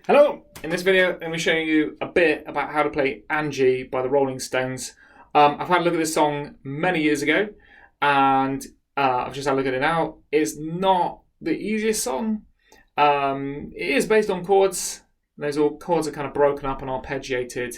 Hello! In this video, I'm going to be showing you a bit about how to play Angie by the Rolling Stones. I've had a look at this song many years ago, and I've just had a look at it now. It's not the easiest song. It is based on chords. Those all chords are kind of broken up and arpeggiated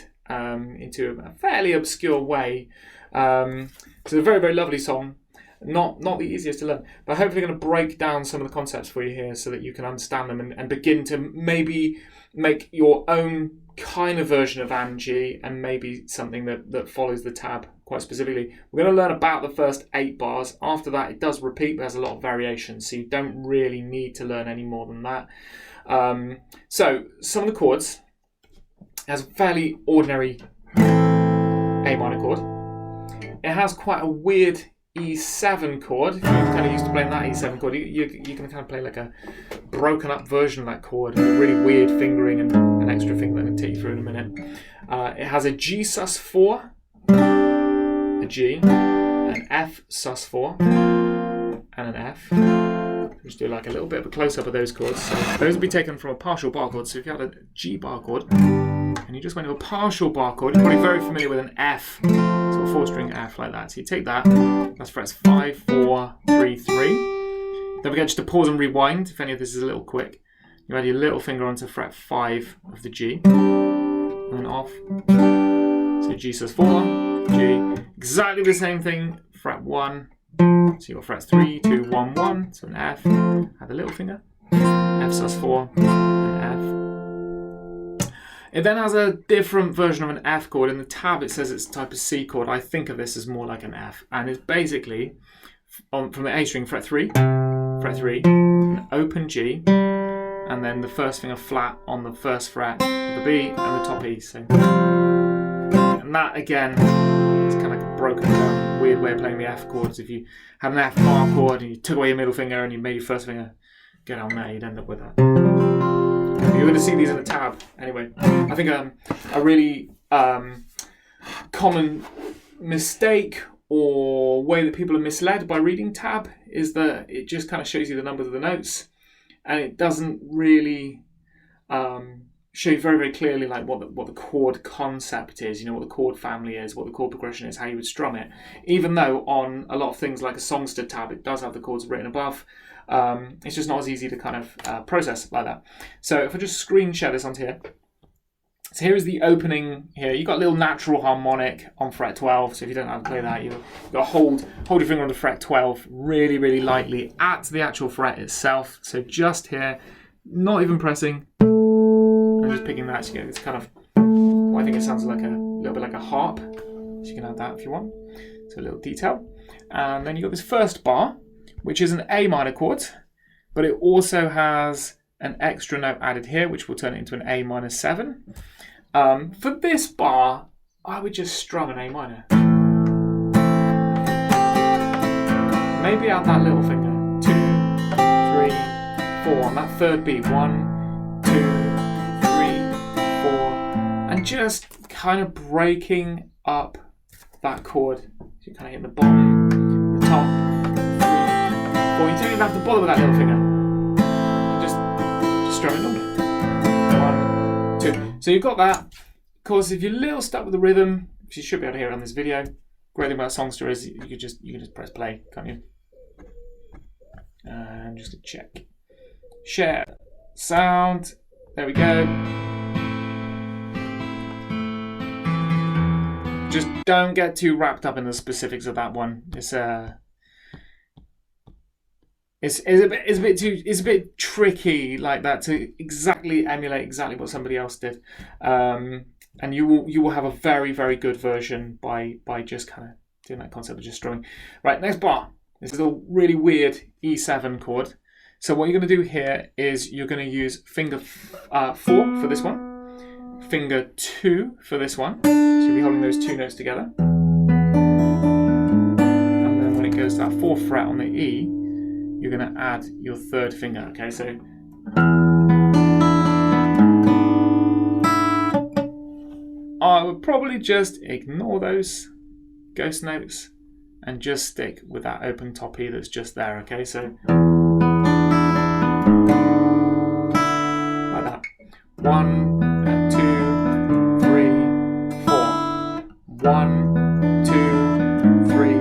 into a fairly obscure way. It's a very, very lovely song. Not the easiest to learn, but hopefully going to break down some of the concepts for you here so that you can understand them and begin to maybe make your own kind of version of Angie, and maybe something that follows the tab quite specifically. We're going to learn about the first 8 bars. After that, it does repeat, but there's a lot of variations, so you don't really need to learn any more than that. So some of the chords, it has a fairly ordinary A minor chord. It has quite a weird E7 chord. If you're kind of used to playing that E7 chord, you can kind of play like a broken up version of that chord, with a really weird fingering and an extra finger that I'm going to take you through in a minute. It has a G sus4, a G, an F sus4, and an F. Just do like a little bit of a close-up of those chords. So those will be taken from a partial bar chord. So if you had a G bar chord and you just went to a partial bar chord, you're probably very familiar with an F, so a 4-string F like that. So you take that, that's frets 5, 4, 3, 3. Don't forget just to pause and rewind if any of this is a little quick. You add your little finger onto fret 5 of the G, and then off. So G sus4, G, exactly the same thing, fret 1. So you've got frets 3, 2, 1, 1, so an F, add the little finger, F sus4, an F. It then has a different version of an F chord. In the tab it says it's a type of C chord. I think of this as more like an F, and it's basically from the A string, fret 3, an open G, and then the first finger flat on the first fret of the B and the top E. So, and that again is kind of like a broken down, weird way of playing the F chords. If you had an F bar chord and you took away your middle finger and you made your first finger go down there, you'd end up with that. You're going to see these in the tab. Anyway, I think a really common mistake or way that people are misled by reading tab is that it just kind of shows you the numbers of the notes, and it doesn't really show you very, very clearly like what the chord concept is, what the chord family is, what the chord progression is, how you would strum it. Even though on a lot of things like a songster tab, it does have the chords written above. It's just not as easy to kind of process like that. So if I just screen share this onto here. So here is the opening here. You've got a little natural harmonic on fret 12. So if you don't know how to play that, you've got to hold your finger on the fret 12 really, really lightly at the actual fret itself. So just here, not even pressing. I'm just picking that. So it's kind of, well, I think it sounds like a little bit like a harp. So you can add that if you want. So a little detail. And then you've got this first bar, which is an A minor chord, but it also has an extra note added here, which will turn it into an A minor 7. For this bar, I would just strum an A minor. Maybe add that little finger. 2, 3, 4 on that third beat. 1, 2, 3, 4, and just kind of breaking up that chord. So you kind of hit the bottom, the top. Or you don't even have to bother with that little finger. Just strum it normally. 1, 2. So you've got that. Of course, if you're a little stuck with the rhythm, which you should be able to hear on this video, great thing about Songster is you can just press play, can't you? And just to check. Share sound. There we go. Just don't get too wrapped up in the specifics of that one. It's a bit tricky like that to exactly emulate exactly what somebody else did, and you will have a very, very good version by just kind of doing that concept of just strumming. Right, next bar. This is a really weird E7 chord. So what you're going to do here is you're going to use finger 4 for this one, finger 2 for this one. So you'll be holding those two notes together, and then when it goes to that 4th fret on the E, you're going to add your third finger, okay? So I would probably just ignore those ghost notes and just stick with that open top E that's just there, okay? So like that. 1, 2, 3, 4. 1, 2, 3,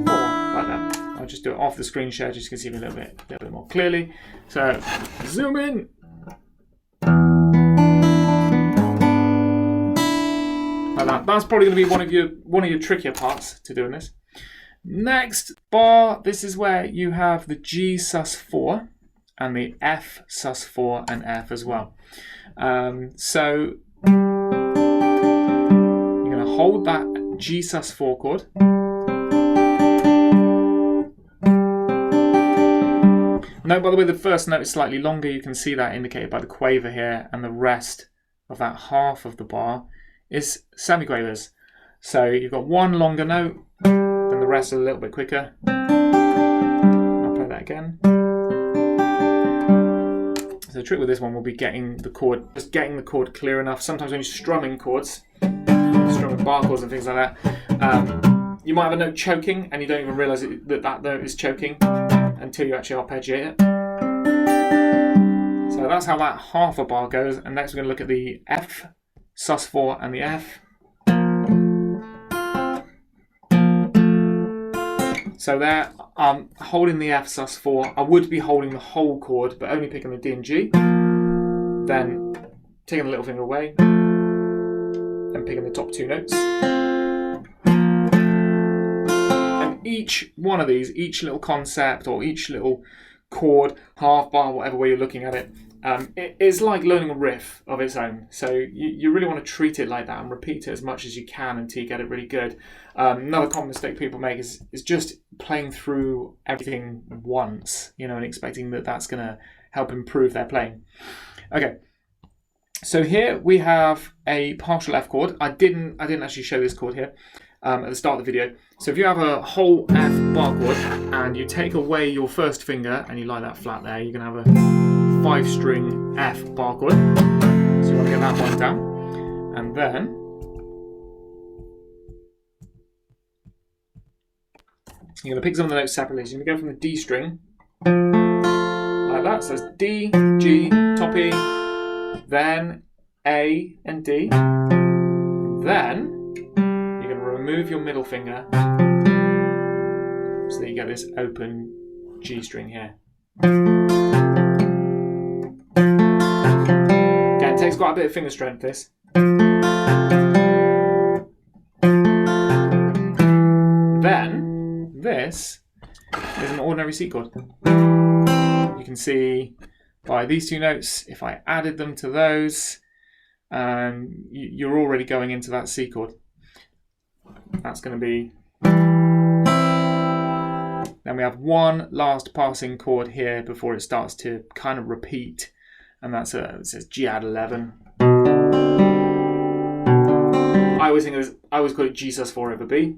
4. Like that. I'll just do it off the screen share just so you can see me a little bit more clearly. So zoom in. Like that. That's probably going to be one of your trickier parts to doing this. Next bar, this is where you have the G sus4 and the F sus4 and F as well. So you're going to hold that G sus4 chord. Note, by the way, the first note is slightly longer. You can see that indicated by the quaver here, and the rest of that half of the bar is semiquavers. So you've got one longer note, then the rest are a little bit quicker. I'll play that again. So the trick with this one will be getting the chord clear enough. Sometimes when you're strumming chords, strumming bar chords and things like that, you might have a note choking and you don't even realise that note is choking until you actually arpeggiate it. So that's how that half a bar goes. And next we're going to look at the F sus4 and the F. So there, I'm holding the F sus4. I would be holding the whole chord, but only picking the D and G. Then taking the little finger away, and picking the top two notes. And each one of these, each little concept or each little chord, half bar, whatever way you're looking at it, it is like learning a riff of its own. So you really want to treat it like that and repeat it as much as you can until you get it really good. Another common mistake people make is just playing through everything once, and expecting that that's going to help improve their playing. Okay, so here we have a partial F chord. I didn't actually show this chord here at the start of the video. So if you have a whole F bar chord and you take away your first finger and you lie that flat there, you're going to have a 5-string F bar chord. So you want to get that one down. And then you're going to pick some of the notes separately. So you're going to go from the D string, like that. So it's D, G, top E, then A and D. Then you're going to remove your middle finger so that you get this open G string here. Again, it takes quite a bit of finger strength, this. Then, this is an ordinary C chord. You can see by these two notes, if I added them to those, you're already going into that C chord. That's going to be... Then we have one last passing chord here before it starts to kind of repeat, and it says G add 11. I always call it G sus4 over B.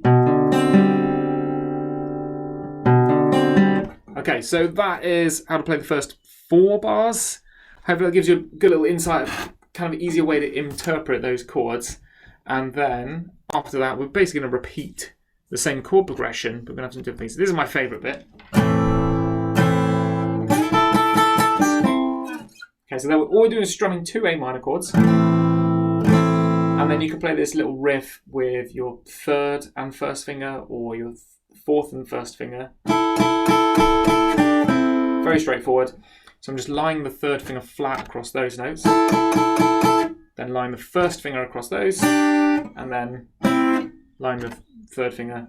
Okay, so that is how to play the first 4 bars. Hopefully that gives you a good little insight of kind of an easier way to interpret those chords. And then after that, we're basically going to repeat the same chord progression, but we're going to have some different things. This is my favourite bit. Okay, so all we're doing is strumming 2 A minor chords. And then you can play this little riff with your 3rd and 1st finger, or your 4th and 1st finger. Very straightforward. So I'm just lying the 3rd finger flat across those notes. Then lying the 1st finger across those. And then lying the 3rd finger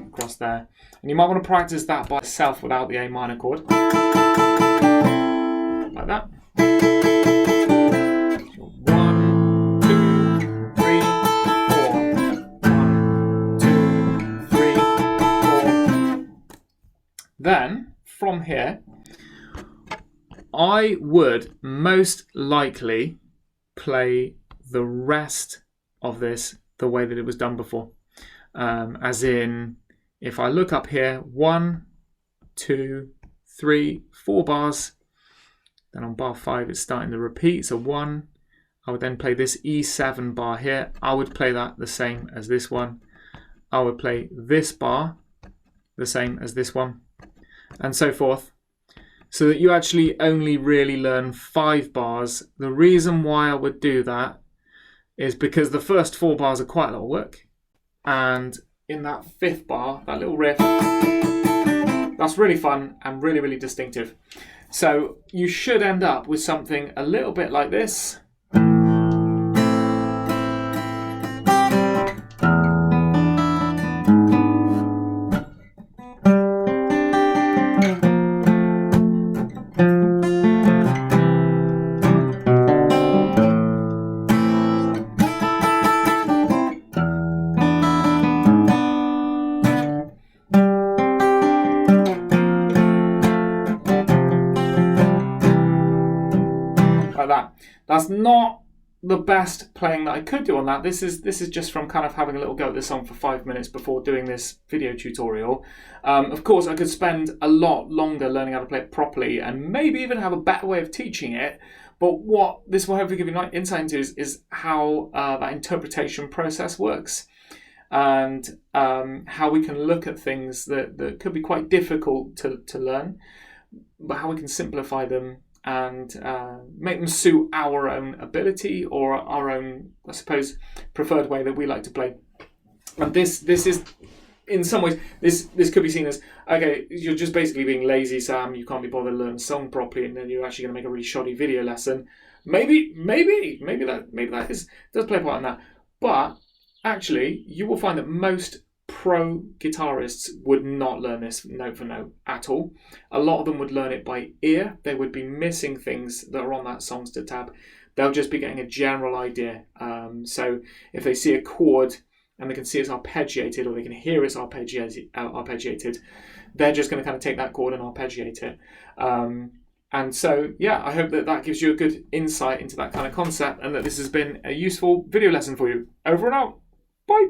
across there. And you might want to practice that by itself without the A minor chord. Like that. 1, 2, 3, 4. 1, 2, 3, 4. Then, from here, I would most likely play the rest of this the way that it was done before. As in, if I look up here, 1, 2, 3, 4 bars, then on bar 5 it's starting to repeat. So 1, I would then play this E7 bar here. I would play that the same as this one. I would play this bar the same as this one, and so forth. so that you actually only really learn 5 bars. The reason why I would do that is because the first 4 bars are quite a lot of work, and in that 5th bar, that little riff, that's really fun and really, really distinctive. So you should end up with something a little bit like this. Like that. That's not the best playing that I could do on that. This is just from kind of having a little go at this song for 5 minutes before doing this video tutorial. Of course, I could spend a lot longer learning how to play it properly and maybe even have a better way of teaching it. But what this will hopefully give you insight into is how that interpretation process works, and how we can look at things that could be quite difficult to learn, but how we can simplify them and make them suit our own ability or our own, I suppose, preferred way that we like to play. And this is, in some ways, this could be seen as, okay, you're just basically being lazy, Sam. You can't be bothered to learn a song properly, and then you're actually going to make a really shoddy video lesson. Maybe that does play a part in that. But actually, you will find that most pro guitarists would not learn this note for note at all. A lot of them would learn it by ear. They would be missing things that are on that songs to tab. They'll just be getting a general idea. So if they see a chord and they can see it's arpeggiated, or they can hear it's arpeggiated, they're just going to kind of take that chord and arpeggiate it. And so, yeah, I hope that gives you a good insight into that kind of concept, and that this has been a useful video lesson for you. Over and out. Bye.